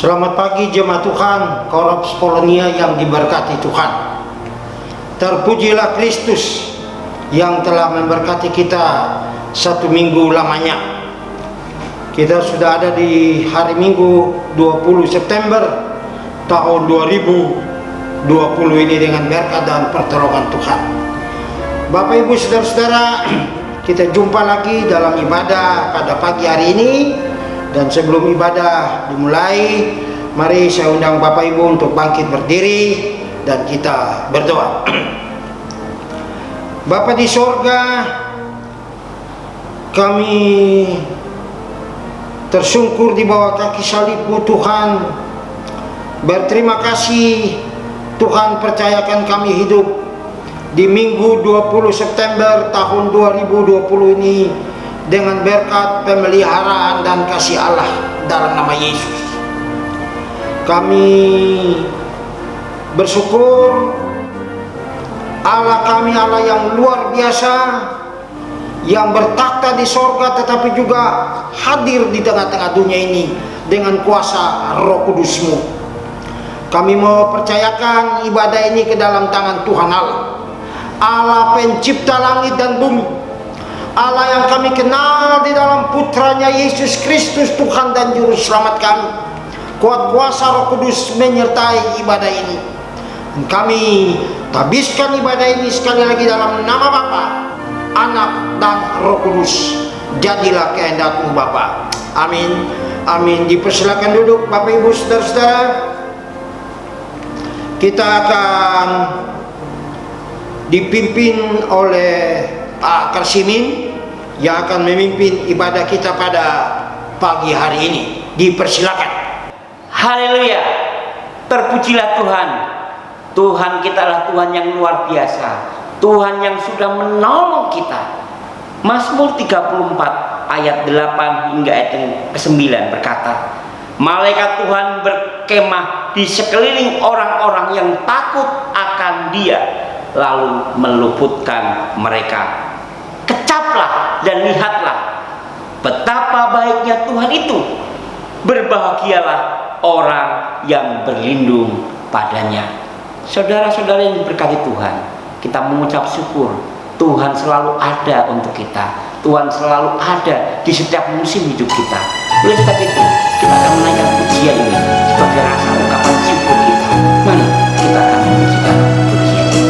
Selamat pagi jemaat Tuhan, Korps Polonia yang diberkati Tuhan. Terpujilah Kristus yang telah memberkati kita satu minggu lamanya. Kita sudah ada di hari Minggu 20 September tahun 2020 ini dengan berkat dan pertolongan Tuhan. Bapak Ibu Saudara-saudara, kita jumpa lagi dalam ibadah pada pagi hari ini. Dan sebelum ibadah dimulai, mari saya undang Bapak Ibu untuk bangkit berdiri dan kita berdoa. Bapa di sorga, kami tersungkur di bawah kaki salib-Mu Tuhan. Berterima kasih Tuhan percayakan kami hidup di Minggu 20 September tahun 2020 ini dengan berkat pemeliharaan dan kasih Allah dalam nama Yesus. Kami bersyukur Allah kami Allah yang luar biasa, yang bertakhta di sorga tetapi juga hadir di tengah-tengah dunia ini dengan kuasa Roh Kudus-Mu. Kami mau percayakan ibadah ini ke dalam tangan Tuhan Allah pencipta langit dan bumi, Allah yang kami kenal di dalam putranya Yesus Kristus Tuhan dan Juru Selamat kami. Kuat kuasa Roh Kudus menyertai ibadah ini. Dan kami tabiskan ibadah ini sekali lagi dalam nama Bapa, Anak dan Roh Kudus. Jadilah kehendak-Mu Bapa. Amin. Amin. Dipersilakan duduk Bapak Ibu Saudara-saudara. Kita akan dipimpin oleh Pak Karsimin yang akan memimpin ibadah kita pada pagi hari ini. Dipersilakan. Haleluya. Terpujilah Tuhan. Tuhan kita adalah Tuhan yang luar biasa, Tuhan yang sudah menolong kita. Mazmur 34 ayat 8 hingga ayat ke-9 berkata, malaikat Tuhan berkemah di sekeliling orang-orang yang takut akan Dia, lalu meluputkan mereka. Kecaplah dan lihatlah betapa baiknya Tuhan itu. Berbahagialah orang yang berlindung padanya. Saudara-saudara yang diberkati Tuhan, kita mengucap syukur Tuhan selalu ada untuk kita. Tuhan selalu ada di setiap musim hidup kita. Oleh sebab itu, kita akan menaikkan pujian ini sebagai rasa ungkapan syukur kita. Mari kita akan memujikan pujian ini.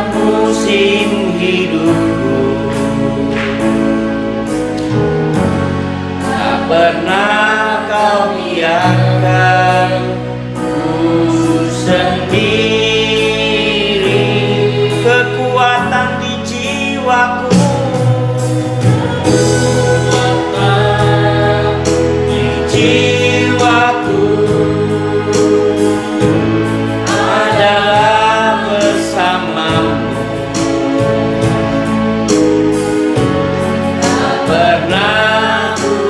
Musim hidupku tak pernah Kau biarkan ku sendiri, kekuatan di jiwaku, di jiwaku adalah bersamamu.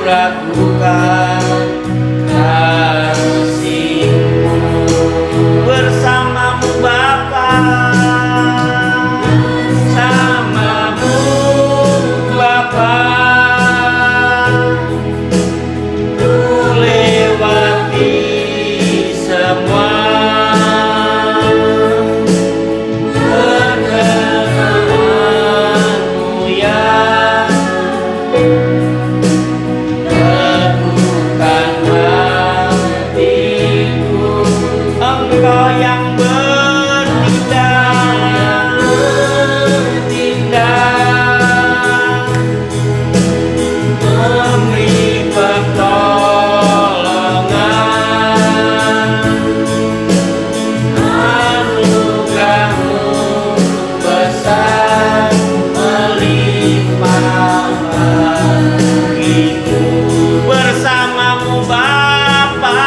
Ragukan kasih-Mu, bersamamu Bapa, bersamamu Bapa, ku lewati semua perkenanan-Mu ya. Engkau yang bertindak, memberi pertolongan, anugerah-Mu besar melimpah bagiku. Bersamamu Bapa,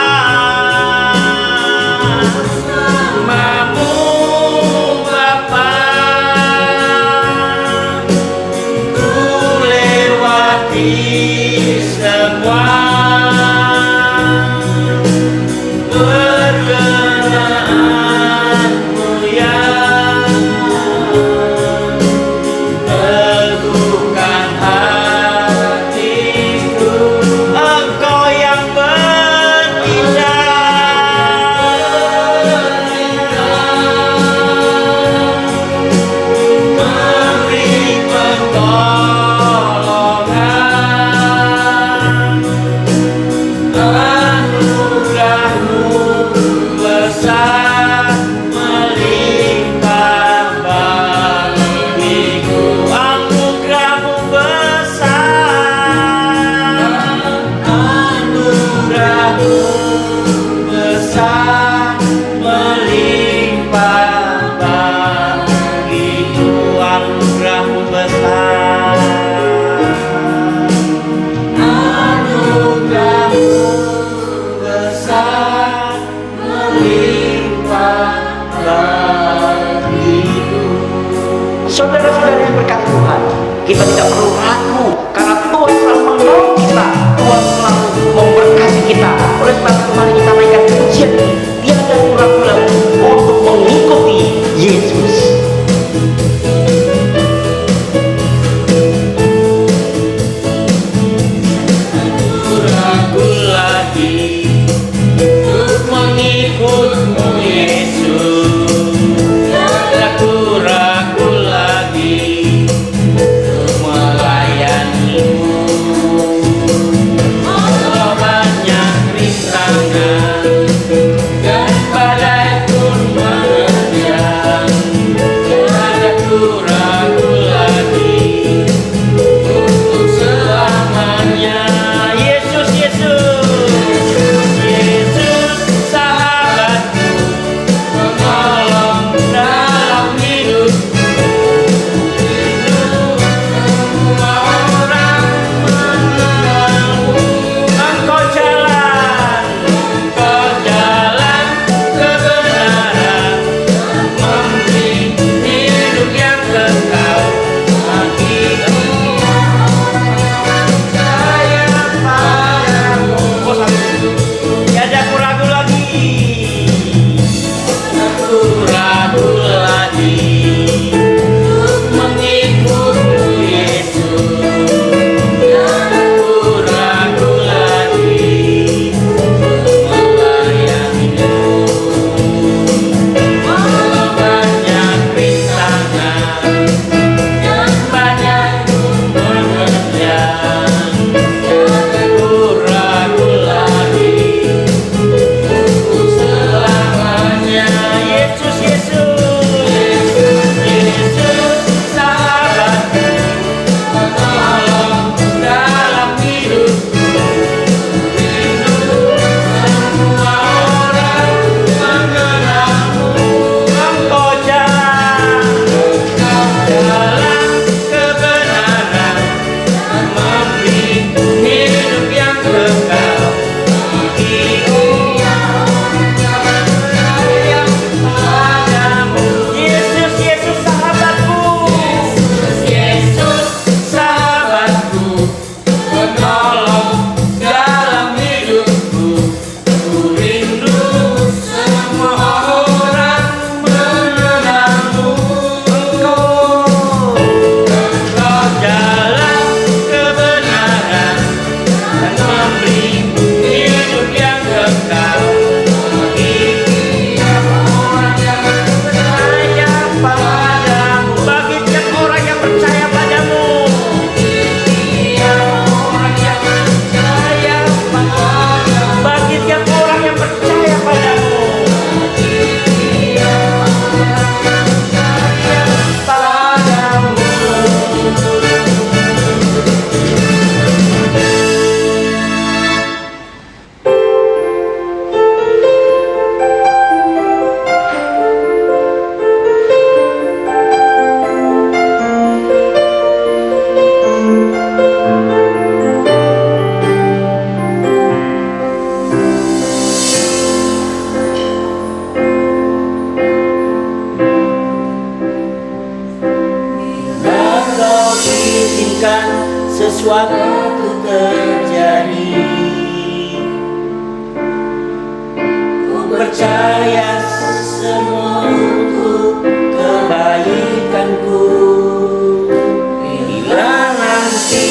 semua terjadi. Ku percaya semua untuk kebaikanku. Bila nanti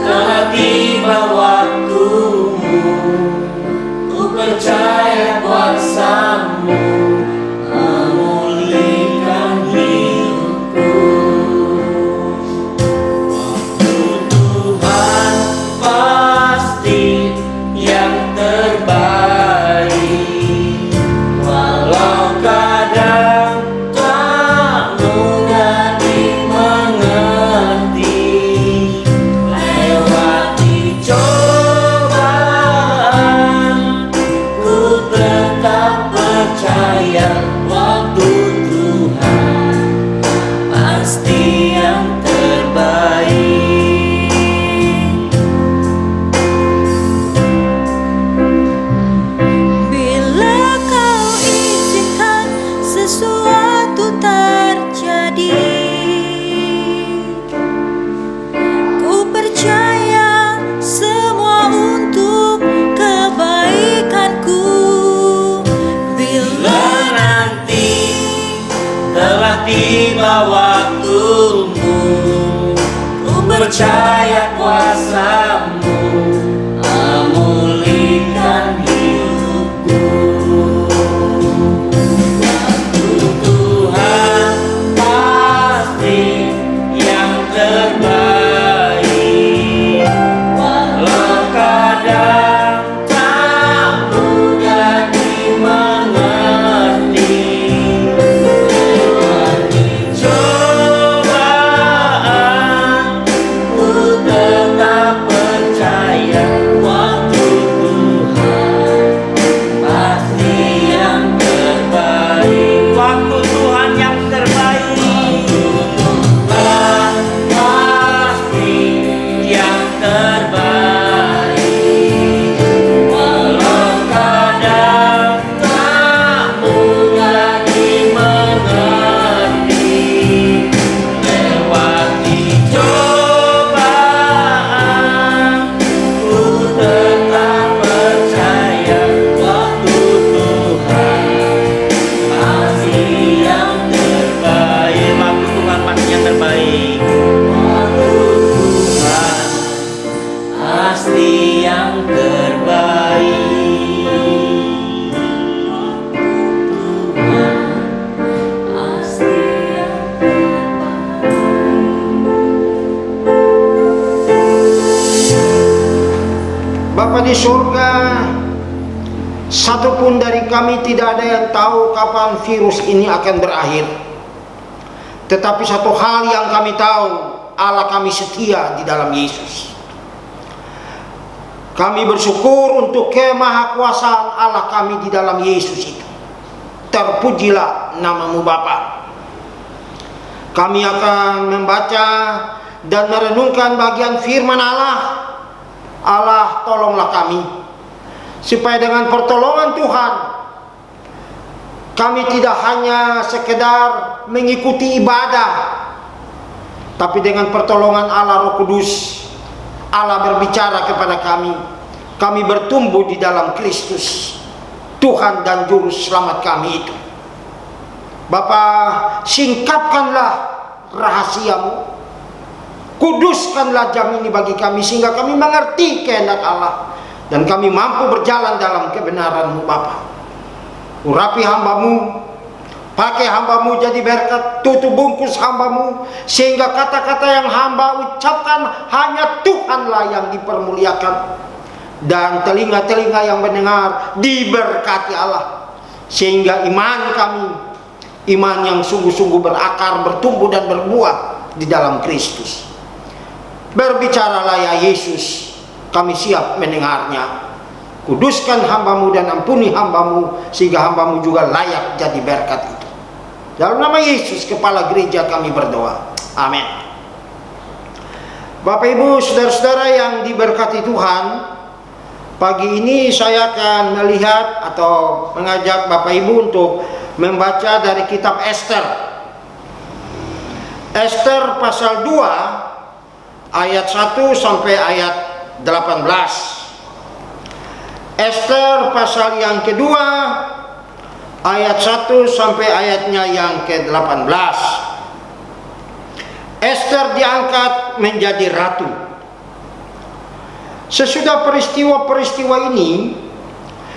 telah tiba waktumu, ku percaya kuasa-Mu memulihkan hidupku. Waktu Tuhan pasti yang terbaik, walau kadang tak mudah dimengerti. Lewati cobaan, ku tetap percaya waktu Tuhan pasti yang terbaik. Bila kau izinkan sesuatu terjadi, ku percaya semua untuk kebaikanku. Bila Nanti telah tiba waktumu, ku percaya kuasa-Mu memulihkan hidupku. Waktu Tuhan pasti yang terbaik, walau kadang tak mudah dimengerti. Lewati cobaan, ku tetap percaya waktu Tuhan pasti yang terbaik. Waktu Tuhan yang terbaik. Tuhan pasti yang terbaik, walau kadang tak mudah dimengerti. Lewati cobaan, ku tetap percaya waktu Tuhan pasti yang terbaik. Waktu Tuhan pasti yang terbaik. Waktu Tuhan pasti yang terbaik. Tuhan pasti yang Bapa di surga, satupun dari kami tidak ada yang tahu kapan virus ini akan berakhir. Tetapi satu hal yang kami tahu, Allah kami setia di dalam Yesus. Kami bersyukur untuk kemahakuasaan Allah kami di dalam Yesus itu. Terpujilah nama-Mu Bapa. Kami akan membaca dan merenungkan bagian firman Allah. Allah, tolonglah kami supaya dengan pertolongan Tuhan kami tidak hanya sekedar mengikuti ibadah, tapi dengan pertolongan Allah Roh Kudus, Allah berbicara kepada kami. Kami bertumbuh di dalam Kristus, Tuhan dan Juru Selamat kami itu. Bapa, singkapkanlah rahasia-Mu, kuduskanlah jam ini bagi kami sehingga kami mengerti kehendak Allah dan kami mampu berjalan dalam kebenaran-Mu Bapa. Urapi hamba-Mu, pakai hamba-Mu jadi berkat, tutup bungkus hamba-Mu sehingga kata-kata yang hamba ucapkan hanya Tuhanlah yang dipermuliakan, dan telinga-telinga yang mendengar diberkati Allah, sehingga iman kami, iman yang sungguh-sungguh berakar, bertumbuh dan berbuah di dalam Kristus. Berbicaralah ya Yesus, kami siap mendengarnya. Kuduskan hamba-Mu dan ampuni hamba-Mu sehingga hamba-Mu juga layak jadi berkat itu. Dalam nama Yesus, Kepala Gereja, kami berdoa. Amin. Bapak Ibu, saudara-saudara yang diberkati Tuhan, pagi ini saya akan melihat atau mengajak Bapak Ibu untuk membaca dari kitab Ester. Ester pasal 2 ayat 1 sampai ayat 18. Ester pasal yang kedua ayat 1 sampai ayatnya yang ke-18. Ester diangkat menjadi ratu. Sesudah peristiwa-peristiwa ini,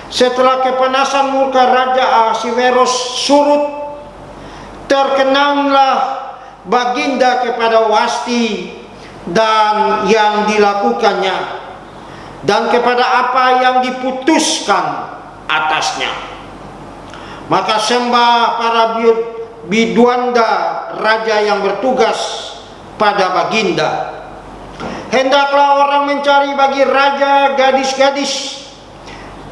setelah kepanasan murka Raja Ahasiweros surut, terkenanglah Baginda kepada Wasti dan yang dilakukannya, dan kepada apa yang diputuskan atasnya. Maka sembah para biduanda raja yang bertugas pada Baginda. Hendaklah orang mencari bagi raja gadis-gadis,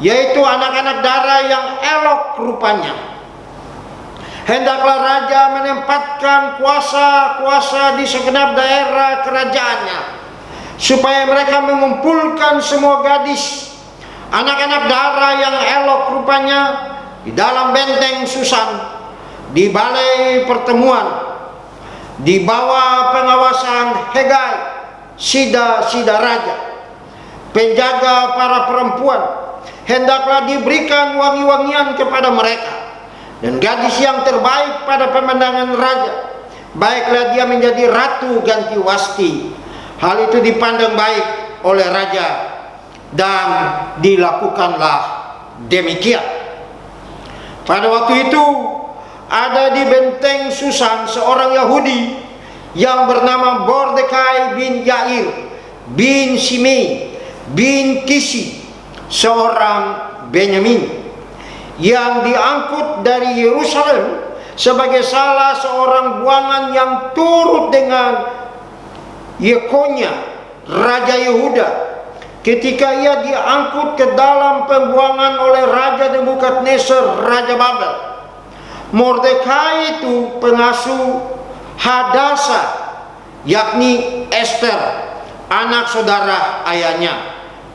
yaitu anak-anak dara yang elok rupanya. Hendaklah raja menempatkan kuasa-kuasa di segenap daerah kerajaannya, supaya mereka mengumpulkan semua gadis, anak-anak dara yang elok rupanya di dalam benteng Susan, di balai pertemuan, di bawah pengawasan Hegai, sida-sida raja, penjaga para perempuan. Hendaklah diberikan wangi-wangian kepada mereka, dan gadis yang terbaik pada pemandangan raja, baiklah dia menjadi ratu ganti Wasti. Hal itu dipandang baik oleh raja, dan dilakukanlah demikian. Pada waktu itu ada di benteng Susan seorang Yahudi yang bernama Mordekai bin Yair bin Simei bin Kisi, seorang Benyamin, yang diangkut dari Yerusalem sebagai salah seorang buangan yang turut dengan Yekonya Raja Yehuda ketika ia diangkut ke dalam pembuangan oleh Raja Nebukadnezar Raja Babel. Mordekai itu pengasuh Hadasa, yakni Ester, anak saudara ayahnya,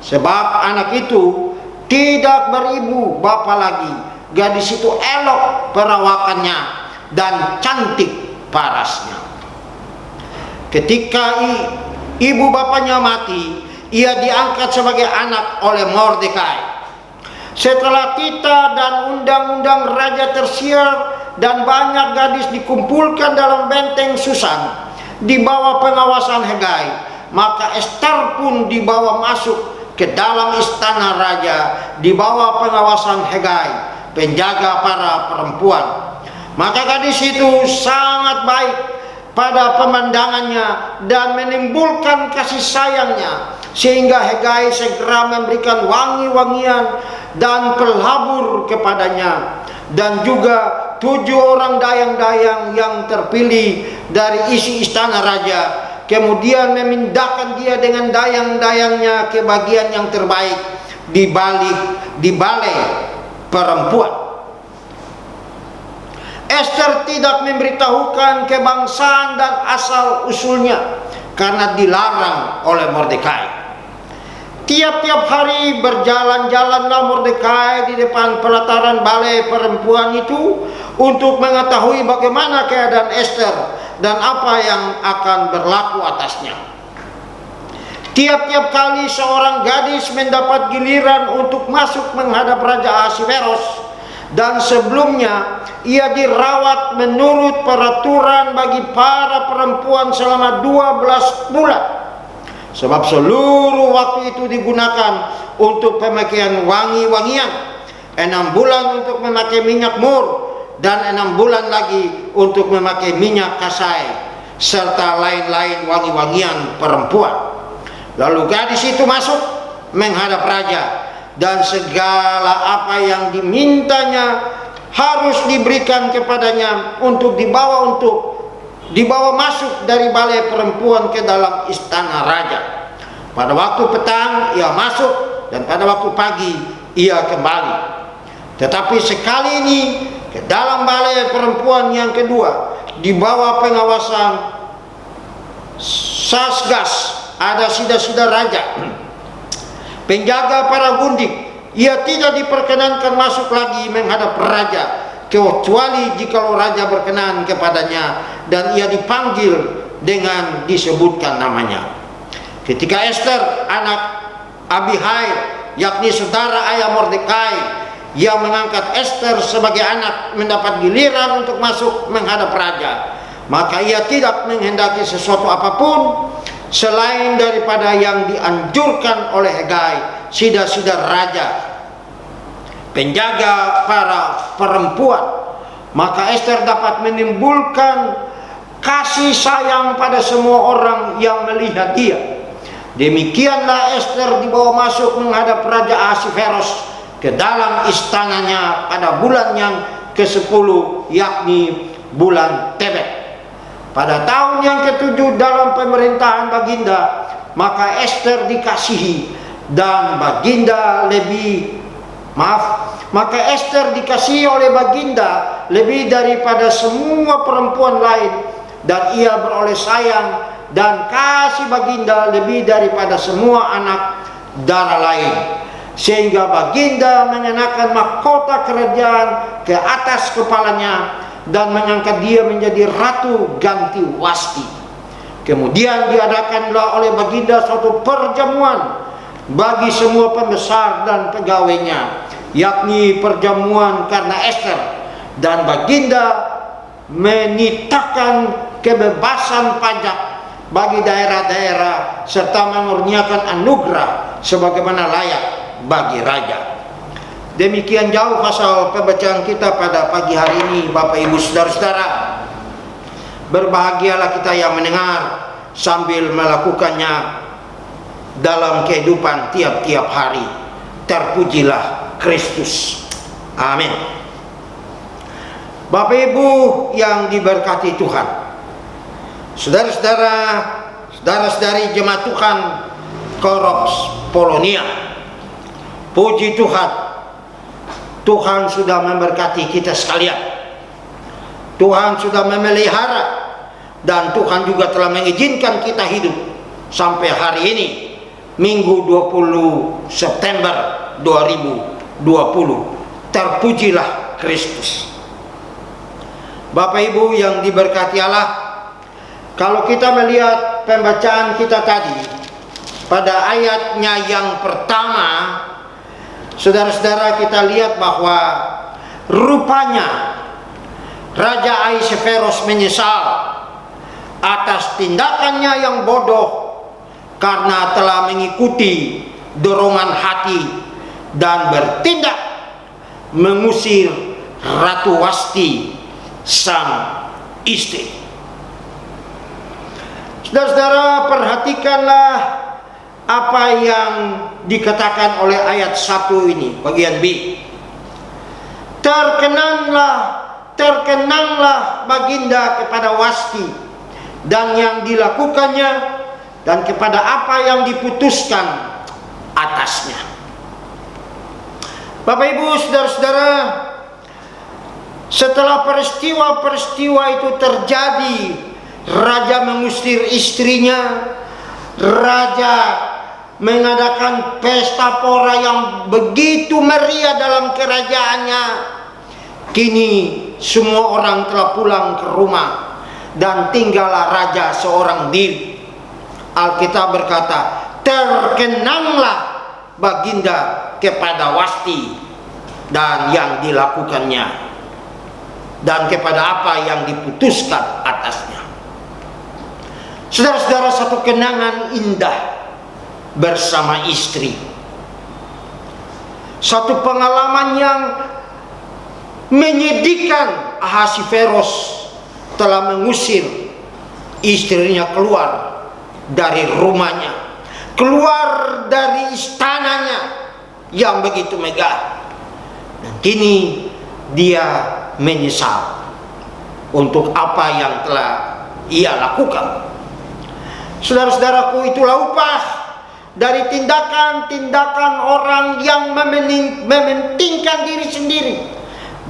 sebab anak itu tidak beribu bapa lagi. Gadis itu elok perawakannya dan cantik parasnya. Ketika ibu bapaknya mati, ia diangkat sebagai anak oleh Mordekai. Setelah titah dan undang-undang raja tersiar dan banyak gadis dikumpulkan dalam benteng Susan di bawah pengawasan Hegai, maka Ester pun dibawa masuk ke dalam istana raja di bawah pengawasan Hegai, penjaga para perempuan. Maka gadis itu sangat baik pada pemandangannya dan menimbulkan kasih sayangnya, sehingga Hegai segera memberikan wangi-wangian dan pelabur kepadanya, dan juga 7 orang dayang-dayang yang terpilih dari isi istana raja, kemudian memindahkan dia dengan dayang-dayangnya ke bagian yang terbaik di balai perempuan. Ester tidak memberitahukan kebangsaan dan asal usulnya karena dilarang oleh Mordekai. Tiap-tiap hari berjalan-jalanlah Mordekai di depan pelataran balai perempuan itu untuk mengetahui bagaimana keadaan Ester dan apa yang akan berlaku atasnya. Tiap-tiap kali seorang gadis mendapat giliran untuk masuk menghadap Raja Ahasiweros, dan sebelumnya ia dirawat menurut peraturan bagi para perempuan selama 12 bulan. Sebab seluruh waktu itu digunakan untuk pemakaian wangi-wangian, 6 bulan untuk memakai minyak mur, dan 6 bulan lagi untuk memakai minyak kasai, serta lain-lain wangi-wangian perempuan. Lalu gadis itu masuk menghadap raja, dan segala apa yang dimintanya harus diberikan kepadanya untuk dibawa masuk dari balai perempuan ke dalam istana raja. Pada waktu petang ia masuk, dan pada waktu pagi ia kembali. Tetapi sekali ini ke dalam balai perempuan yang kedua, di bawah pengawasan Sasgas, ada sida-sida raja, penjaga para gundik. Ia tidak diperkenankan masuk lagi menghadap raja, kecuali jikalau raja berkenan kepadanya dan ia dipanggil dengan disebutkan namanya. Ketika Ester anak Abihail, yakni saudara ayah Mordekai, yang mengangkat Ester sebagai anak, mendapat giliran untuk masuk menghadap raja, maka ia tidak menghendaki sesuatu apapun selain daripada yang dianjurkan oleh Hegai, sida-sida raja, penjaga para perempuan. Maka Ester dapat menimbulkan kasih sayang pada semua orang yang melihat dia. Demikianlah Ester dibawa masuk menghadap Raja Ahasveros ke dalam istananya pada bulan yang ke-10, yakni bulan Tebet. Pada tahun yang ke-7 dalam pemerintahan Baginda, maka Ester dikasihi dan Baginda maka Ester dikasihi oleh Baginda lebih daripada semua perempuan lain, dan ia beroleh sayang dan kasih Baginda lebih daripada semua anak darah lain, sehingga Baginda mengenakan mahkota kerajaan ke atas kepalanya dan mengangkat dia menjadi ratu ganti Wasti. Kemudian diadakanlah oleh Baginda suatu perjamuan bagi semua pembesar dan pegawainya, yakni perjamuan karena Ester, dan Baginda menitahkan kebebasan pajak bagi daerah-daerah serta mengurniakan anugerah sebagaimana layak bagi raja. Demikian jauh pasal pembacaan kita pada pagi hari ini, Bapak Ibu Saudara-saudara. Berbahagialah kita yang mendengar sambil melakukannya dalam kehidupan tiap-tiap hari. Terpujilah Kristus. Amin. Bapak Ibu yang diberkati Tuhan, saudara-saudara, saudara-saudari jemaat Tuhan Korops Polonia, puji Tuhan, Tuhan sudah memberkati kita sekalian. Tuhan sudah memelihara, dan Tuhan juga telah mengizinkan kita hidup sampai hari ini, Minggu 20 September 2020. Terpujilah Kristus. Bapak Ibu yang diberkati Allah, kalau kita melihat pembacaan kita tadi pada ayatnya yang pertama, saudara-saudara, kita lihat bahwa rupanya Raja Ahasveros menyesal atas tindakannya yang bodoh karena telah mengikuti dorongan hati dan bertindak mengusir Ratu Wasti, sang istri. Saudara-saudara, perhatikanlah apa yang dikatakan oleh ayat 1 ini, bagian B. Terkenanglah Baginda kepada Wasti dan yang dilakukannya, dan kepada apa yang diputuskan atasnya. Bapak Ibu saudara-saudara, setelah peristiwa-peristiwa itu terjadi, raja mengusir istrinya, raja mengadakan pesta pora yang begitu meriah dalam kerajaannya. Kini semua orang telah pulang ke rumah dan tinggallah raja seorang diri. Alkitab berkata, terkenanglah Baginda kepada Wasti dan yang dilakukannya, dan kepada apa yang diputuskan atasnya. Saudara-saudara, satu kenangan indah bersama istri, satu pengalaman yang menyedihkan. Ahasveros telah mengusir istrinya keluar dari rumahnya, keluar dari istananya yang begitu megah, dan kini dia menyesal untuk apa yang telah ia lakukan. Saudara-saudaraku, itulah upah dari tindakan-tindakan orang yang mementingkan diri sendiri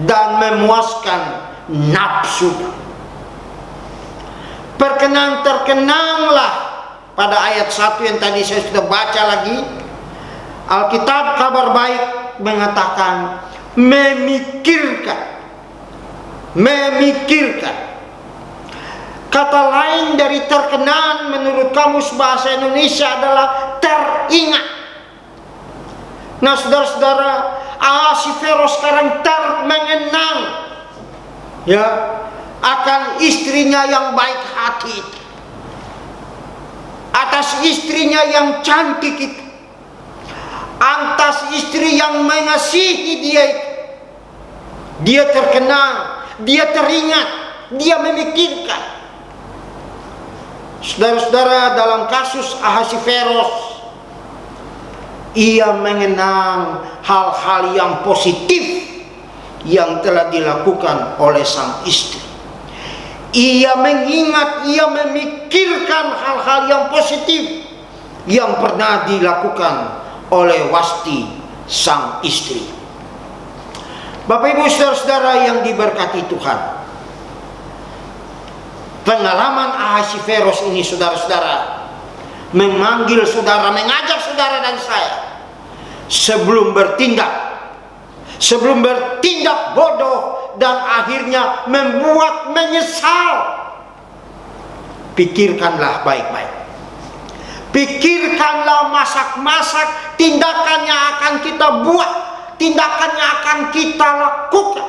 dan memuaskan nafsu. Terkenanglah pada ayat 1 yang tadi saya sudah baca lagi. Alkitab Kabar Baik mengatakan memikirkan. Kata lain dari terkenal menurut Kamus Bahasa Indonesia adalah teringat. Nah saudara-saudara, Ahasiveros sekarang mengenang ya akan istrinya yang baik hati, atas istrinya yang cantik itu, atas istri yang mengasihi dia itu. Dia terkenal, dia teringat, dia memikirkan. Saudara-saudara, dalam kasus Ahasiveros, ia mengenang hal-hal yang positif yang telah dilakukan oleh sang istri. Ia mengingat, ia memikirkan hal-hal yang positif yang pernah dilakukan oleh Wasti sang istri. Bapak Ibu saudara-saudara yang diberkati Tuhan, pengalaman Ahasiveros ini saudara-saudara memanggil saudara, mengajak saudara dan saya sebelum bertindak bodoh dan akhirnya membuat menyesal. Pikirkanlah baik-baik. Pikirkanlah masak-masak tindakan yang akan kita buat, tindakan yang akan kita lakukan.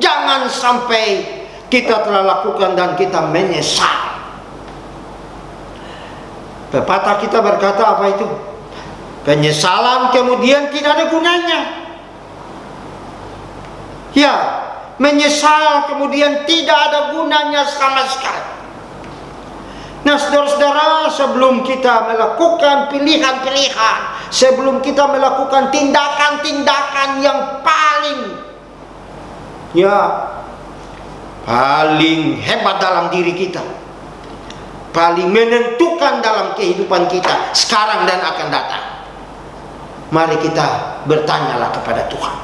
Jangan sampai kita telah lakukan dan kita menyesal. Pepatah kita berkata apa itu? Penyesalan kemudian tidak ada gunanya. Ya, menyesal kemudian tidak ada gunanya sama sekali. Nah saudara-saudara, sebelum kita melakukan pilihan-pilihan, sebelum kita melakukan tindakan-tindakan yang paling hebat dalam diri kita, paling menentukan dalam kehidupan kita sekarang dan akan datang, mari kita bertanyalah kepada Tuhan.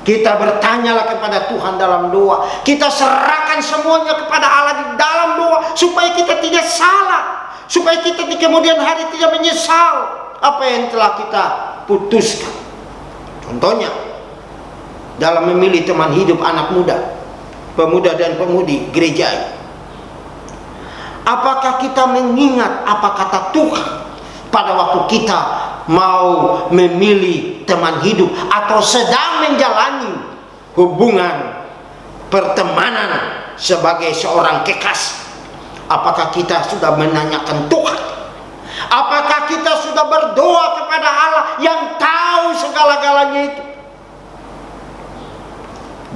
Kita bertanyalah kepada Tuhan dalam doa. Kita serahkan semuanya kepada Allah di dalam doa, supaya kita tidak salah, supaya kita di kemudian hari tidak menyesal apa yang telah kita putuskan. Contohnya dalam memilih teman hidup anak muda, pemuda dan pemudi gereja ini. Apakah kita mengingat apa kata Tuhan pada waktu kita mau memilih teman hidup atau sedang menjalani hubungan pertemanan sebagai seorang kekasih? Apakah kita sudah menanyakan Tuhan? Apakah kita sudah berdoa kepada Allah yang tahu segala-galanya itu?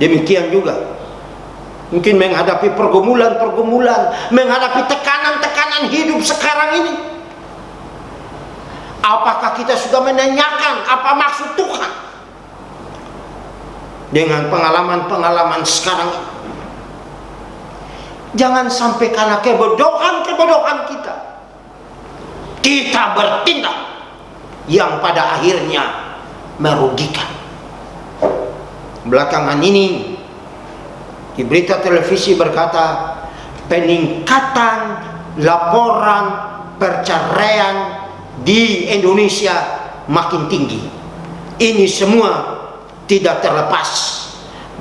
Demikian juga mungkin menghadapi pergumulan-pergumulan, menghadapi tekanan-tekanan hidup sekarang ini. Apakah kita sudah menanyakan apa maksud Tuhan dengan pengalaman-pengalaman sekarang ini? Jangan sampai karena kebodohan kita bertindak yang pada akhirnya merugikan. Belakangan ini di berita televisi berkata peningkatan laporan perceraian di Indonesia makin tinggi. Ini semua tidak terlepas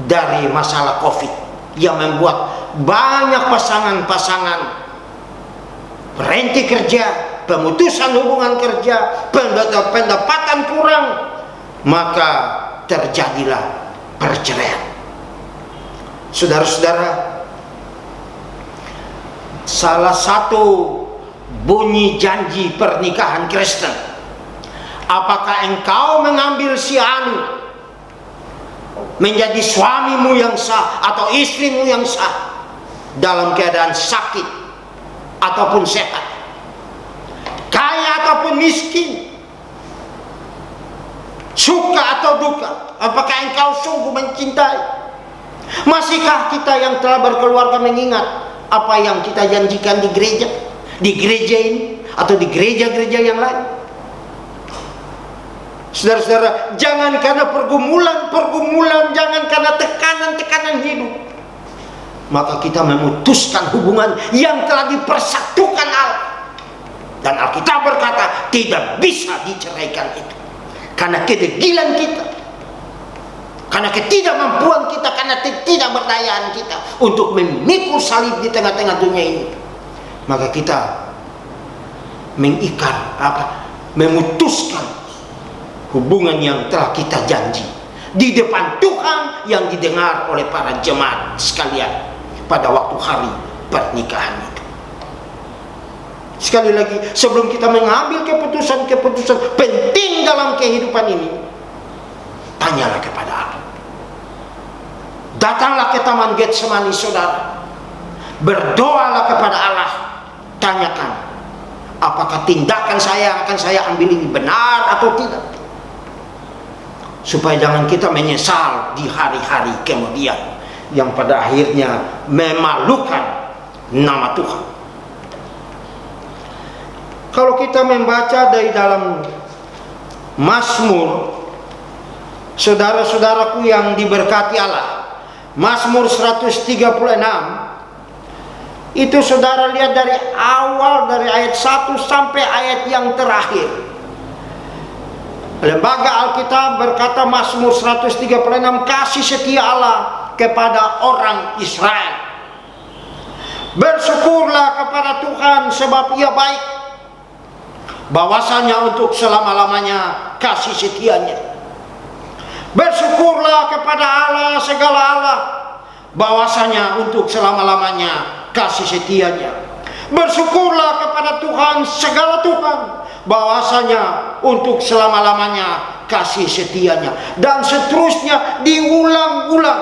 dari masalah COVID yang membuat banyak pasangan-pasangan berhenti kerja, pemutusan hubungan kerja, pendapatan kurang, maka terjadilah perceraian. Saudara-saudara, salah satu bunyi janji pernikahan Kristen, apakah engkau mengambil si anu menjadi suamimu yang sah atau istrimu yang sah dalam keadaan sakit ataupun sehat, kaya ataupun miskin, suka atau duka? Apakah engkau sungguh mencintai? Masihkah kita yang telah berkeluarga mengingat apa yang kita janjikan di gereja ini atau di gereja-gereja yang lain? Saudara-saudara, jangan karena pergumulan, jangan karena tekanan-tekanan hidup, maka kita memutuskan hubungan yang telah dipersatukan Allah. Dan Alkitab berkata tidak bisa diceraikan itu karena kedegilan kita, karena ketidakmampuan kita, karena ketidakberdayaan kita untuk memikul salib di tengah-tengah dunia ini, maka kita memutuskan hubungan yang telah kita janji di depan Tuhan yang didengar oleh para jemaat sekalian pada waktu hari pernikahan itu. Sekali lagi, sebelum kita mengambil keputusan-keputusan penting dalam kehidupan ini, tanyalah kepada Allah. Datanglah ke Taman Getsemani, saudara. Berdoalah kepada Allah. Tanyakan, apakah tindakan saya yang akan saya ambil ini benar atau tidak? Supaya jangan kita menyesal di hari-hari kemudian yang pada akhirnya memalukan nama Tuhan. Kalau kita membaca dari dalam Mazmur, saudara-saudaraku yang diberkati Allah, Mazmur 136, itu saudara lihat dari awal, dari ayat 1 sampai ayat yang terakhir. Lembaga Alkitab berkata Mazmur 136, kasih setia Allah kepada orang Israel. Bersyukurlah kepada Tuhan sebab Ia baik, bahwasanya untuk selama-lamanya kasih setianya. Bersyukurlah kepada Allah segala Allah, bahwasanya untuk selama-lamanya kasih setianya. Bersyukurlah kepada Tuhan segala Tuhan, bahwasanya untuk selama-lamanya kasih setianya. Dan seterusnya diulang-ulang,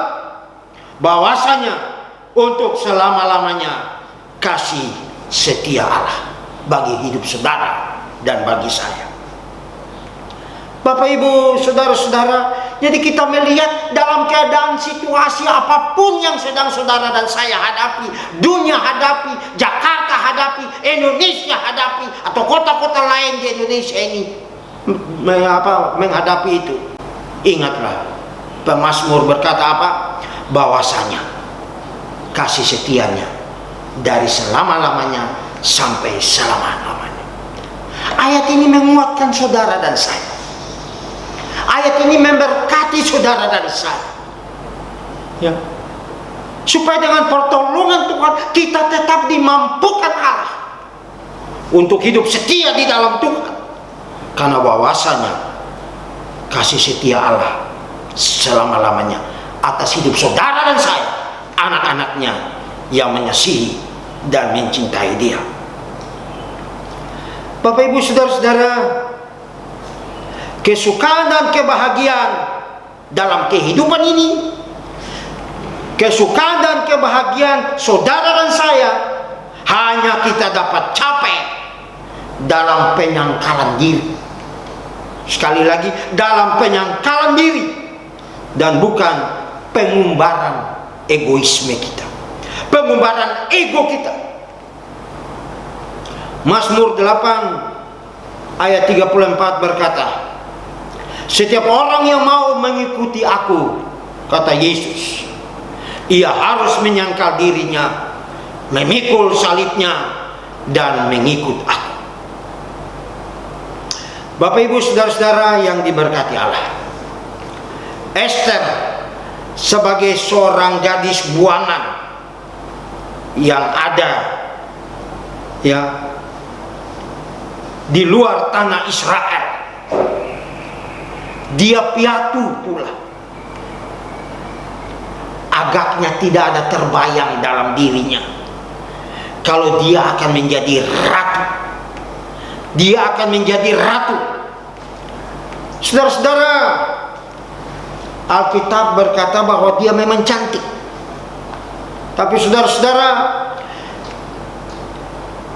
bahwasanya untuk selama-lamanya kasih setia Allah bagi hidup saudara dan bagi saya. Bapak Ibu, saudara-saudara, jadi kita melihat dalam keadaan situasi apapun yang sedang saudara dan saya hadapi, dunia hadapi, Jakarta hadapi, Indonesia hadapi, atau kota-kota lain di Indonesia ini menghadapi itu, ingatlah pemazmur berkata apa? Bahwasanya kasih setianya dari selama-lamanya sampai selama-lamanya. Ayat ini menguatkan saudara dan saya. Ayat ini memberkati saudara dan saya, ya, supaya dengan pertolongan Tuhan kita tetap dimampukan Allah untuk hidup setia di dalam Tuhan, karena bahwasanya kasih setia Allah selama-lamanya atas hidup saudara dan saya, anak-anaknya yang mengasihi dan mencintai Dia. Bapak Ibu, saudara-saudara, kesukaan dan kebahagiaan dalam kehidupan ini, kesukaan dan kebahagiaan saudara dan saya, hanya kita dapat capai dalam penyangkalan diri. Sekali lagi, dalam penyangkalan diri, dan bukan pengumbaran egoisme kita, pengumbaran ego kita. Mazmur 8 ayat 34 berkata, setiap orang yang mau mengikuti aku, kata Yesus, ia harus menyangkal dirinya, memikul salibnya, dan mengikut aku. Bapak Ibu, saudara-saudara yang diberkati Allah, Esther sebagai seorang gadis buangan yang ada, ya, di luar tanah Israel, dia piatu pula. Agaknya tidak ada terbayang dalam dirinya kalau dia akan menjadi ratu. Dia akan menjadi ratu. Saudara-saudara, Alkitab berkata bahwa dia memang cantik. Tapi saudara-saudara,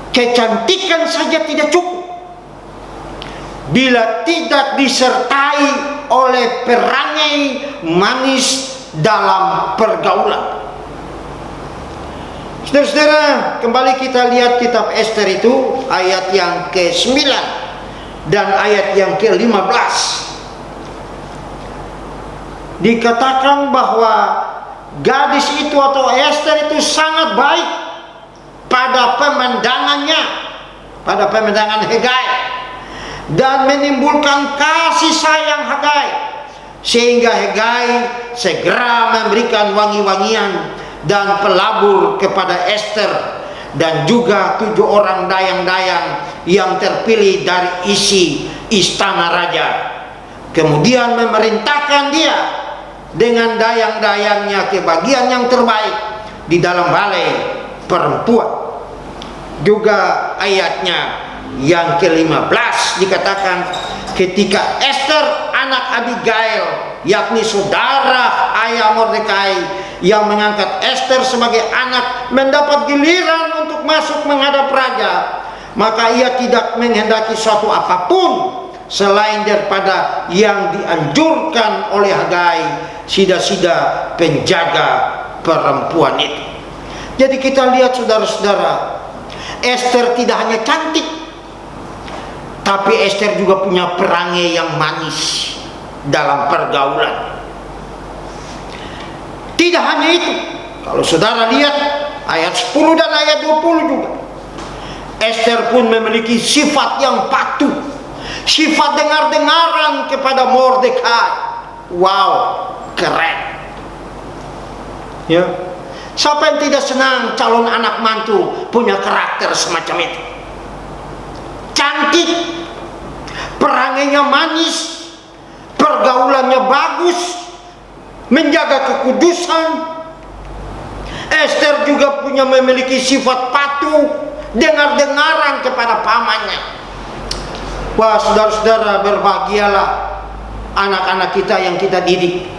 kecantikan saja tidak cukup bila tidak disertai oleh perangai manis dalam pergaulan. Saudara-saudara, kembali kita lihat kitab Esther itu, ayat yang ke-9 dan ayat yang ke-15. Dikatakan bahwa gadis itu atau Esther itu sangat baik pada pemandangannya, pada pemandangan Hegai, dan menimbulkan kasih sayang Hagai sehingga Hegai segera memberikan wangi-wangian dan pelabur kepada Ester dan juga 7 orang dayang-dayang yang terpilih dari isi istana raja. Kemudian memerintahkan dia dengan dayang-dayangnya ke bagian yang terbaik di dalam balai perempuan. Juga ayatnya yang ke-15 dikatakan, ketika Ester anak Abigail, yakni saudara ayah Mordekai, yang mengangkat Ester sebagai anak, mendapat giliran untuk masuk menghadap raja, maka ia tidak menghendaki suatu apapun selain daripada yang dianjurkan oleh Hegai, sida-sida penjaga perempuan itu. Jadi kita lihat saudara-saudara, Ester tidak hanya cantik, tapi Ester juga punya perangai yang manis dalam pergaulan. Tidak hanya itu, kalau saudara lihat ayat 10 dan ayat 20 juga, Ester pun memiliki sifat yang patuh, sifat dengar-dengaran kepada Mordekai. Wow, keren. Ya, siapa yang tidak senang calon anak mantu punya karakter semacam itu? Cantik, perangainya manis, pergaulannya bagus, menjaga kekudusan. Ester juga punya memiliki sifat patuh, dengar-dengaran kepada pamannya. Wah, saudara-saudara, berbahagialah anak-anak kita yang kita didik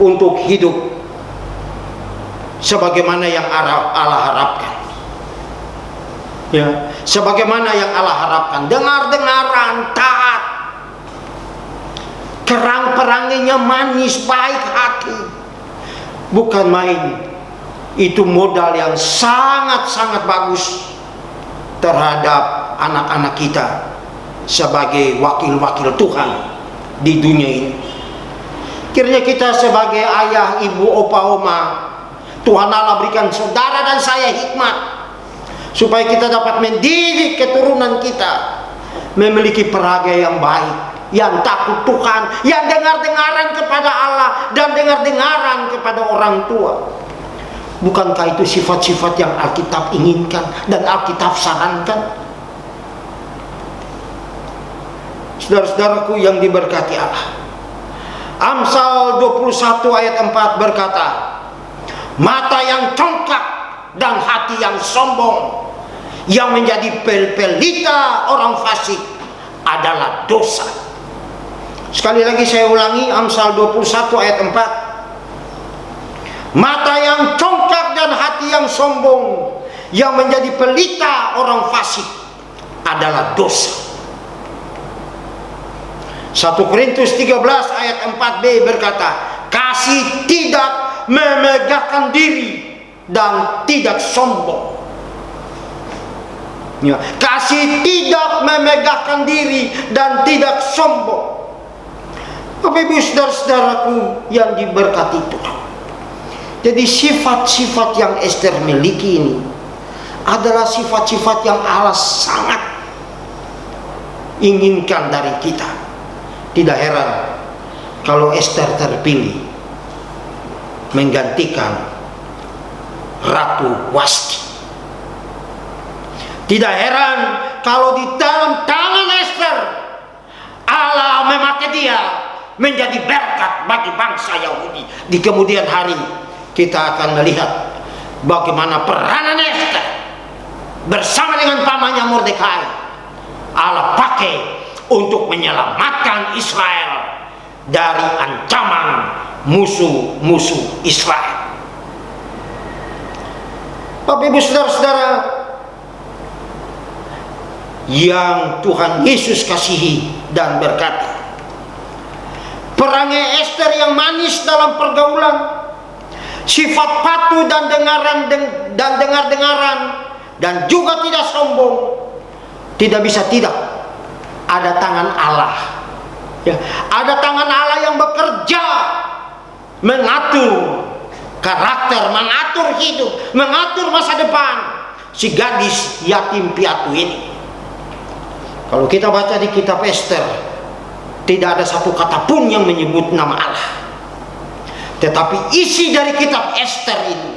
untuk hidup sebagaimana yang Allah harapkan. Ya, sebagaimana yang Allah harapkan, dengar-dengaran, taat, kerang-perangainya manis, baik hati. Bukan main, itu modal yang sangat-sangat bagus terhadap anak-anak kita sebagai wakil-wakil Tuhan di dunia ini. Kiranya kita sebagai ayah, ibu, opa, oma, Tuhan Allah berikan saudara dan saya hikmat supaya kita dapat mendidik keturunan kita memiliki perangai yang baik, yang takut Tuhan, yang dengar-dengaran kepada Allah dan dengar-dengaran kepada orang tua. Bukankah itu sifat-sifat yang Alkitab inginkan dan Alkitab sarankan? Saudara-saudaraku yang diberkati Allah, Amsal 21 ayat 4 berkata, mata yang congkak dan hati yang sombong yang menjadi pelita orang fasik adalah dosa. Sekali lagi saya ulangi, Amsal 21 ayat 4. Mata yang congkak dan hati yang sombong yang menjadi pelita orang fasik adalah dosa. 1 Korintus 13 ayat 4b berkata, kasih tidak memegahkan diri dan tidak sombong. Ya, kasih tidak memegahkan diri dan tidak sombong. Bapak Ibu saudara-saudaraku yang diberkati Tuhan, jadi sifat-sifat yang Ester miliki ini adalah sifat-sifat yang Allah sangat inginkan dari kita. Tidak heran kalau Ester terpilih menggantikan Ratu Wasti. Tidak heran kalau di dalam tangan Ester Allah memakai dia menjadi berkat bagi bangsa Yahudi. Di kemudian hari kita akan melihat bagaimana peranan Ester bersama dengan pamannya Mordekai Allah pakai untuk menyelamatkan Israel dari ancaman musuh-musuh Israel. Bapak Ibu saudara-saudara yang Tuhan Yesus kasihi dan berkati, perangai Ester yang manis dalam pergaulan, sifat patuh dan dengar-dengaran dan juga tidak sombong, tidak bisa tidak ada tangan Allah. Ya, ada tangan Allah yang bekerja mengatur karakter, mengatur hidup, mengatur masa depan si gadis yatim piatu ini. Kalau kita baca di kitab Ester, tidak ada satu kata pun yang menyebut nama Allah. Tetapi isi dari kitab Ester ini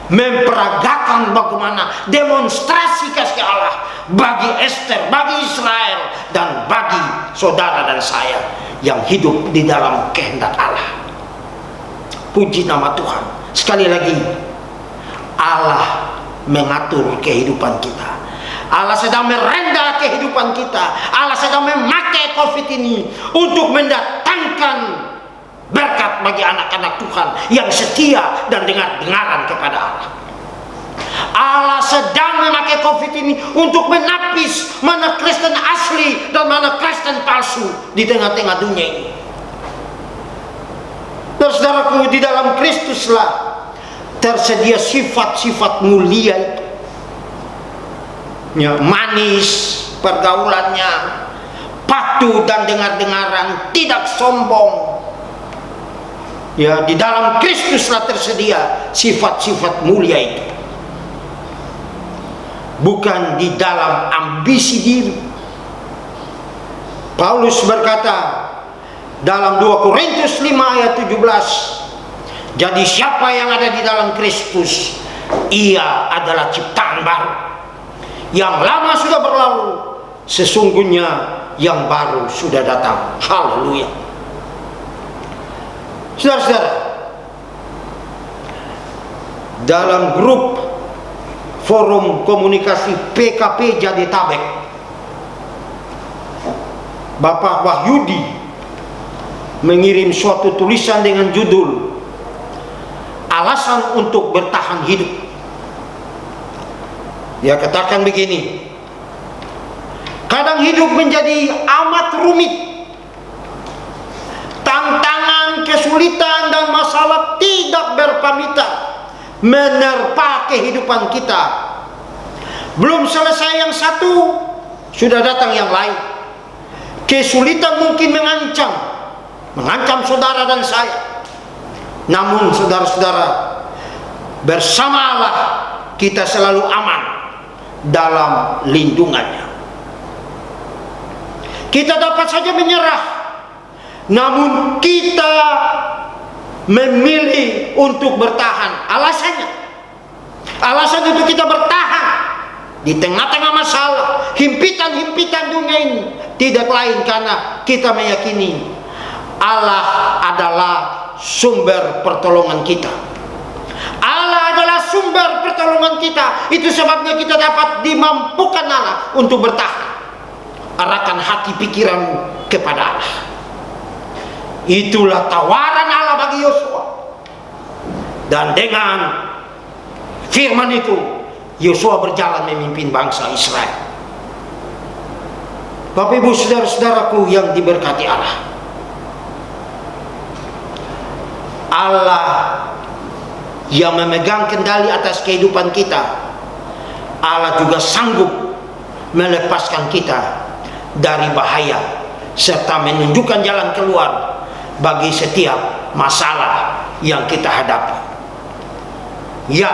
memperagakan bagaimana demonstrasi kasih Allah bagi Ester, bagi Israel, dan bagi saudara dan saya yang hidup di dalam kehendak Allah. Puji nama Tuhan. Sekali lagi, Allah mengatur kehidupan kita. Allah sedang merenda kehidupan kita. Allah sedang memakai COVID ini untuk mendatangkan berkat bagi anak-anak Tuhan yang setia dan dengar-dengaran kepada Allah. Allah sedang memakai COVID ini untuk menapis mana Kristen asli dan mana Kristen palsu di tengah-tengah dunia ini. Saudaraku, di dalam Kristuslah tersedia sifat-sifat mulia itu. Ya, manis pergaulannya, patuh dan dengar-dengaran, tidak sombong. Ya, di dalam Kristuslah tersedia sifat-sifat mulia itu. Bukan di dalam ambisi diri. Paulus berkata dalam 2 Korintus 5 ayat 17, jadi siapa yang ada di dalam Kristus, ia adalah ciptaan baru. Yang lama sudah berlalu, sesungguhnya yang baru sudah datang. Haleluya. Saudara-saudara, dalam grup forum komunikasi PKP Jadetabek, Bapak Wahyudi mengirim suatu tulisan dengan judul alasan untuk bertahan hidup. Dia katakan begini, kadang hidup menjadi amat rumit. Tantangan, kesulitan dan masalah tidak berpamitan menerpa kehidupan kita. Belum selesai yang satu, sudah datang yang lain. Kesulitan mungkin mengancam saudara dan saya. Namun saudara-saudara, bersama Allah kita selalu aman dalam lindungannya. Kita dapat saja menyerah, namun kita memilih untuk bertahan. Alasan untuk kita bertahan di tengah-tengah masalah, himpitan-himpitan dunia ini tidak lain karena kita meyakini Allah adalah sumber pertolongan kita. Allah adalah sumber pertolongan kita. Itu sebabnya kita dapat dimampukan Allah untuk bertahan. Arahkan hati pikiranmu kepada Allah. Itulah tawaran Allah bagi Yosua. Dan dengan firman itu, Yosua berjalan memimpin bangsa Israel. Bapak Ibu saudara-saudaraku yang diberkati Allah, Allah yang memegang kendali atas kehidupan kita, Allah juga sanggup melepaskan kita dari bahaya serta menunjukkan jalan keluar bagi setiap masalah yang kita hadapi. Ya,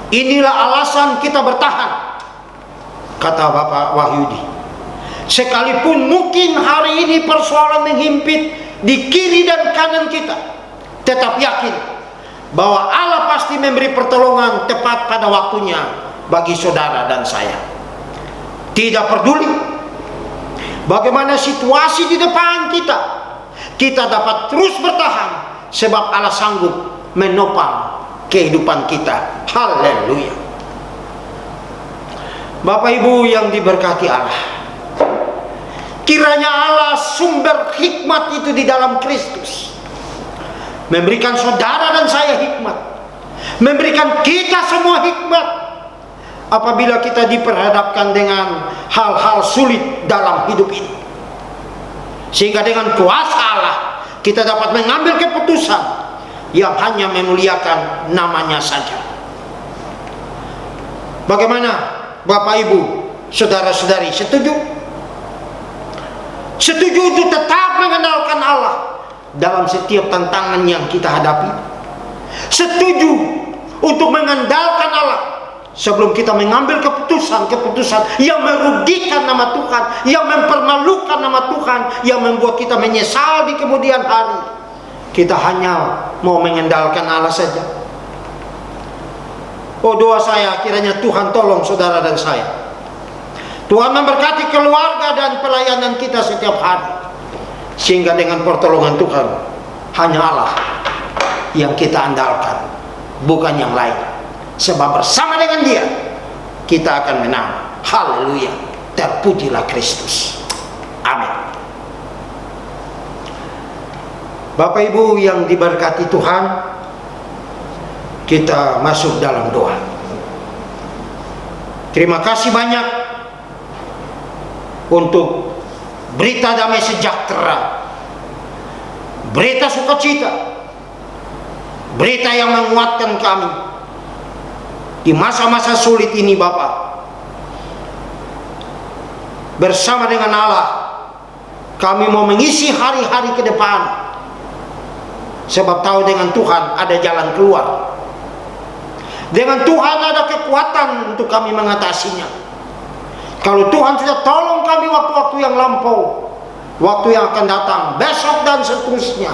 inilah alasan kita bertahan, kata Bapak Wahyudi. Sekalipun mungkin hari ini persoalan menghimpit di kiri dan kanan kita, tetap yakin bahwa Allah pasti memberi pertolongan tepat pada waktunya bagi saudara dan saya. Tidak peduli bagaimana situasi di depan kita, kita dapat terus bertahan sebab Allah sanggup menopang kehidupan kita. Haleluya. Bapak Ibu yang diberkati Allah, kiranya Allah sumber hikmat itu di dalam Kristus memberikan saudara dan saya hikmat, memberikan kita semua hikmat apabila kita diperhadapkan dengan hal-hal sulit dalam hidup ini, sehingga dengan kuasa Allah kita dapat mengambil keputusan yang hanya memuliakan namanya saja. Bagaimana Bapak Ibu saudara-saudari, setuju? Setuju untuk tetap mengandalkan Allah dalam setiap tantangan yang kita hadapi? Setuju untuk mengandalkan Allah sebelum kita mengambil keputusan yang merugikan nama Tuhan, yang mempermalukan nama Tuhan, yang membuat kita menyesal di kemudian hari, kita hanya mau mengendalikan Allah saja. Oh, doa saya kiranya Tuhan tolong saudara dan saya. Tuhan memberkati keluarga dan pelayanan kita setiap hari, sehingga dengan pertolongan Tuhan hanya Allah yang kita andalkan, bukan yang lain. Sebab bersama dengan Dia kita akan menang. Haleluya, terpujilah Kristus. Amin. Bapak Ibu yang diberkati Tuhan, kita masuk dalam doa. Terima kasih banyak untuk berita damai sejahtera, berita sukacita, berita yang menguatkan kami di masa-masa sulit ini. Bapa, bersama dengan Allah kami mau mengisi hari-hari ke depan, sebab tahu dengan Tuhan ada jalan keluar. Dengan Tuhan ada kekuatan untuk kami mengatasinya. Kalau Tuhan sudah tolong kami waktu-waktu yang lampau, waktu yang akan datang, besok dan seterusnya,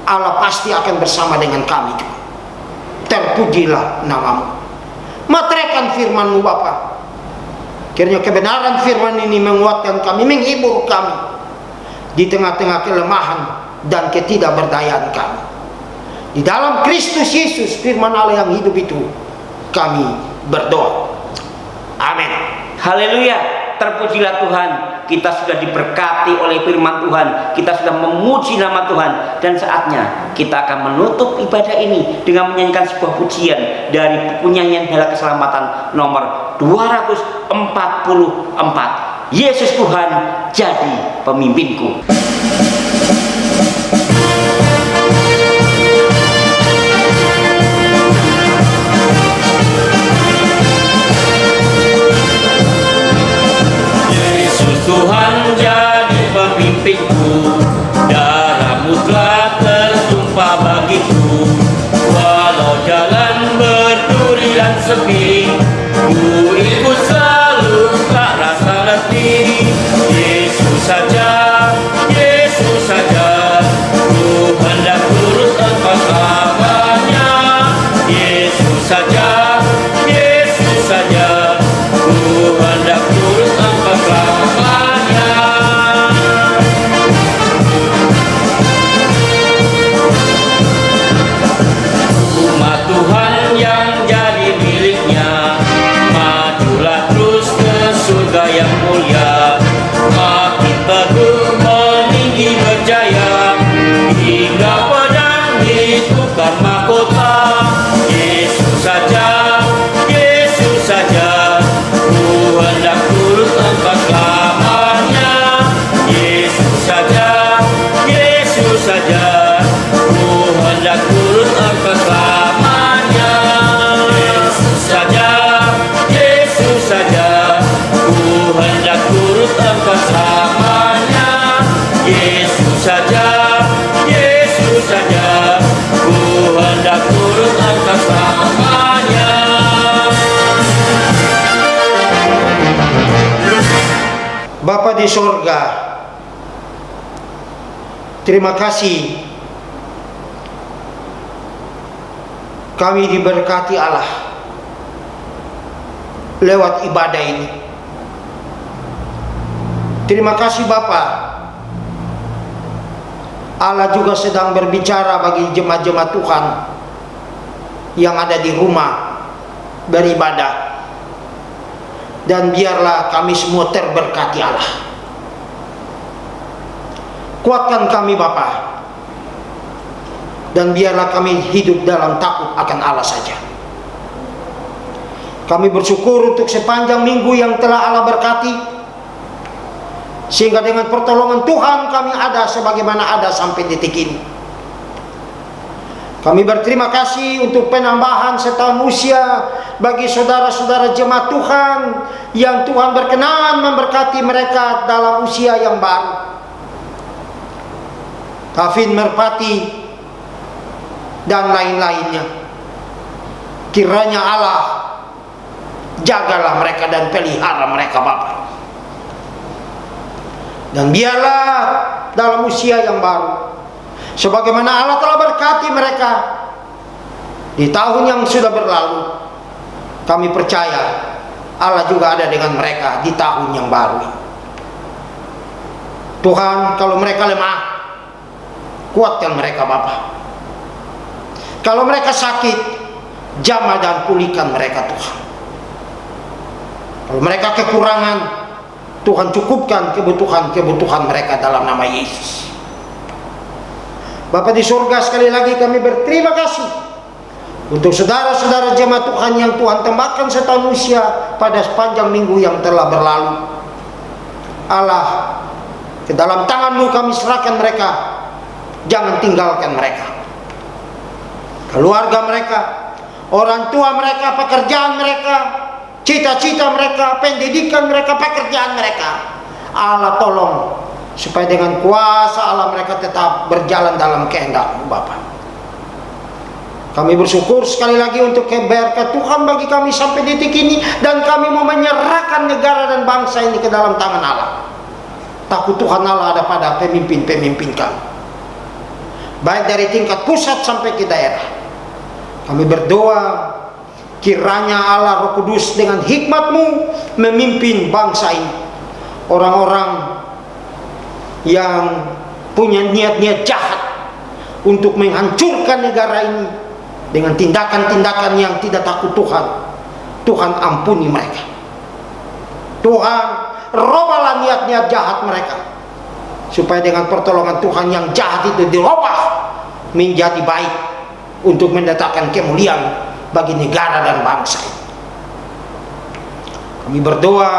Allah pasti akan bersama dengan kami juga. Terpujilah namamu. Materaikan firman-Mu Bapa. Kiranya kebenaran firman ini menguatkan kami, menghibur kami di tengah-tengah kelemahan dan ketidakberdayaan kami. Di dalam Kristus Yesus, firman Allah yang hidup itu, kami berdoa. Amin. Haleluya, terpujilah Tuhan. Kita sudah diberkati oleh firman Tuhan, kita sudah memuji nama Tuhan, dan saatnya kita akan menutup ibadah ini dengan menyanyikan sebuah pujian dari buku nyanyian Bela Keselamatan nomor 244. Yesus Tuhan jadi pemimpinku. Tuhan jadi pemimpinku, darah-Mu telah tertumpah bagiku. Walau jalan berduri dan sepi, ku ikut selalu, tak rasa letih. Yesus saja, Yesus saja, ku hendak turut Engkau selamanya. Yesus saja, Yesus saja, ku hendak turut Engkau selamanya. Tuhan yang jadi miliknya, majulah terus ke surga yang mulia. Makin teguh meninggi berjaya, hingga pedang ditukar mahkota. Yesus saja, Yesus saja, ku hendak turut Engkau selamanya. Yesus saja, Yesus saja, ku hendak turut Engkau selamanya. Engkau selamanya. Yesus saja, Yesus saja, ku hendak turut Engkau selamanya. Bapa di sorga, terima kasih kami diberkati Allah lewat ibadah ini. Terima kasih Bapa, Allah juga sedang berbicara bagi jemaat-jemaat Tuhan yang ada di rumah beribadah. Dan biarlah kami semua terberkati Allah. Kuatkan kami Bapa, dan biarlah kami hidup dalam takut akan Allah saja. Kami bersyukur untuk sepanjang minggu yang telah Allah berkati, sehingga dengan pertolongan Tuhan kami ada sebagaimana ada sampai detik ini. Kami berterima kasih untuk penambahan setahun usia bagi saudara-saudara jemaat Tuhan yang Tuhan berkenan memberkati mereka dalam usia yang baru. Kavin Merpati dan lain-lainnya. Kiranya Allah Jagalah mereka dan pelihara mereka Bapa. Dan biarlah dalam usia yang baru, sebagaimana Allah telah berkati mereka di tahun yang sudah berlalu, kami percaya Allah juga ada dengan mereka di tahun yang baru. Tuhan, kalau mereka lemah, kuatkan mereka Bapa. Kalau mereka sakit, jamah dan pulihkan mereka Tuhan. Kalau mereka kekurangan, Tuhan cukupkan kebutuhan mereka dalam nama Yesus. Bapa di surga, sekali lagi kami berterima kasih untuk saudara-saudara jemaat Tuhan yang Tuhan tambahkan setahun usia pada sepanjang minggu yang telah berlalu. Allah, ke dalam tangan-Mu kami serahkan mereka. Jangan tinggalkan mereka. Keluarga mereka, orang tua mereka, pekerjaan mereka, cita-cita mereka, pendidikan mereka, pekerjaan mereka. Allah tolong supaya dengan kuasa Allah mereka tetap berjalan dalam kehendak-Mu Bapa. Kami bersyukur sekali lagi untuk berkat Tuhan bagi kami sampai detik ini, dan kami mau menyerahkan negara dan bangsa ini ke dalam tangan Allah. Takut Tuhan Allah ada pada pemimpin-pemimpin kami, baik dari tingkat pusat sampai ke daerah. Kami berdoa kiranya Allah Roh Kudus dengan hikmat-Mu memimpin bangsa ini. Orang-orang yang punya niat-niat jahat untuk menghancurkan negara ini dengan tindakan-tindakan yang tidak takut Tuhan, Tuhan ampuni mereka. Tuhan, robalah niat-niat jahat mereka, supaya dengan pertolongan Tuhan yang jahat itu dirubah menjadi baik untuk mendatangkan kemuliaan bagi negara dan bangsa. Kami berdoa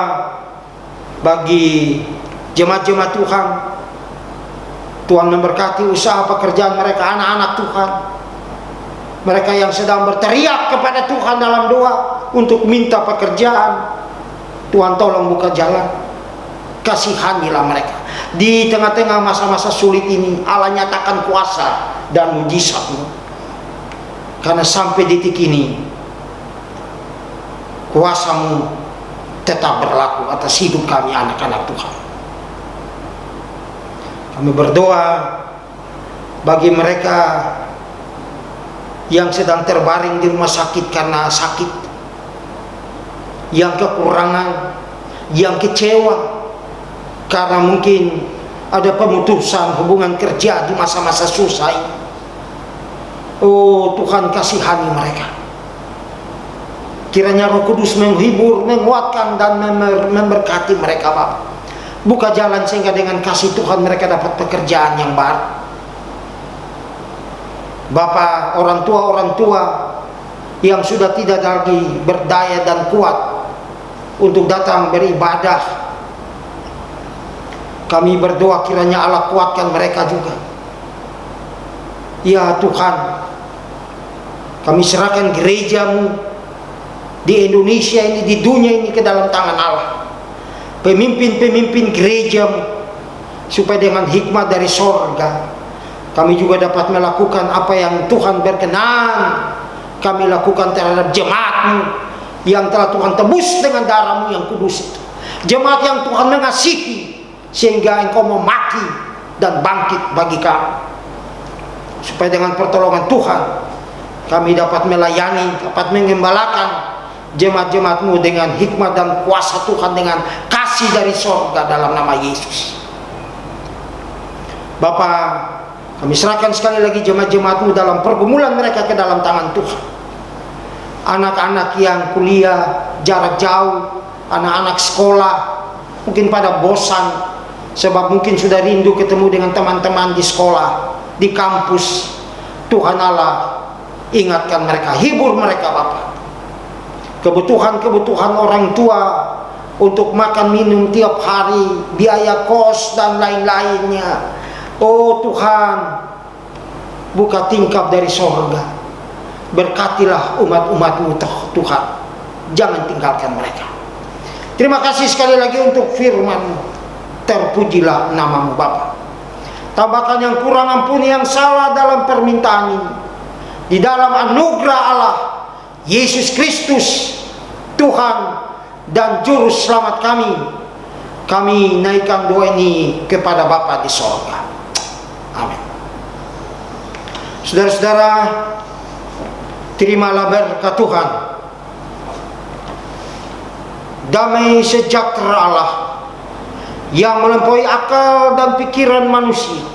bagi jemaat-jemaat Tuhan. Tuhan memberkati usaha pekerjaan mereka, anak-anak Tuhan, mereka yang sedang berteriak kepada Tuhan dalam doa untuk minta pekerjaan. Tuhan tolong buka jalan, kasihanilah mereka. Di tengah-tengah masa-masa sulit ini, Allah nyatakan kuasa dan mujizat-Mu. Karena sampai detik ini kuasa-Mu tetap berlaku atas hidup kami anak-anak Tuhan. Kami berdoa bagi mereka yang sedang terbaring di rumah sakit karena sakit, yang kekurangan, yang kecewa karena mungkin ada pemutusan hubungan kerja di masa-masa susah ini. Oh Tuhan, kasihani mereka. Kiranya Roh Kudus menghibur, menguatkan dan memberkati mereka Bapak. Buka jalan sehingga dengan kasih Tuhan mereka dapat pekerjaan yang baru. Bapak, orang tua yang sudah tidak lagi berdaya dan kuat untuk datang beribadah, kami berdoa kiranya Allah kuatkan mereka juga. Ya Tuhan, kami serahkan gereja-Mu di Indonesia ini, di dunia ini ke dalam tangan Allah. Pemimpin-pemimpin gereja-Mu, supaya dengan hikmat dari sorga kami juga dapat melakukan apa yang Tuhan berkenan kami lakukan terhadap jemaat-Mu yang telah Tuhan tebus dengan darah-Mu yang kudus itu. Jemaat yang Tuhan mengasihi sehingga Engkau mau mati dan bangkit bagi kami, supaya dengan pertolongan Tuhan kami dapat melayani, dapat mengembalakan jemaat-jemaat-Mu dengan hikmat dan kuasa Tuhan, dengan kasih dari sorga dalam nama Yesus. Bapa, kami serahkan sekali lagi jemaat-jemaat-Mu dalam pergumulan mereka ke dalam tangan Tuhan. Anak-anak yang kuliah jarak jauh, anak-anak sekolah mungkin pada bosan sebab mungkin sudah rindu ketemu dengan teman-teman di sekolah, di kampus. Tuhan Allah, ingatkan mereka, hibur mereka Bapa. Kebutuhan-kebutuhan orang tua untuk makan minum tiap hari, biaya kos dan lain-lainnya. Oh Tuhan, buka tingkap dari sorga. Berkatilah umat-umat-Mu Tuhan, jangan tinggalkan mereka. Terima kasih sekali lagi untuk firman-Mu. Terpujilah nama-Mu Bapa. Tambahkan yang kurang, ampuni yang salah dalam permintaan ini. Di dalam anugerah Allah Yesus Kristus Tuhan dan Juru Selamat kami. Kami naikkan doa ini kepada Bapa di sorga. Amin. Saudara-saudara, terimalah berkat Tuhan. Damai sejahtera Allah yang melampaui akal dan pikiran manusia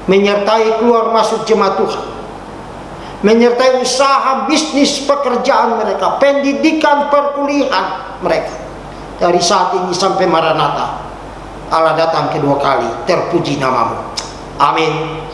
menyertai keluar masuk jemaat Tuhan, menyertai usaha, bisnis, pekerjaan mereka, pendidikan, perkuliahan mereka, dari saat ini sampai Maranatha Allah datang kedua kali. Terpuji namamu. Amin.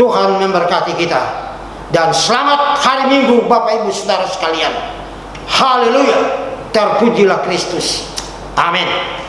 Tuhan memberkati kita, dan selamat hari Minggu Bapak Ibu Saudara sekalian. Haleluya, terpujilah Kristus. Amin.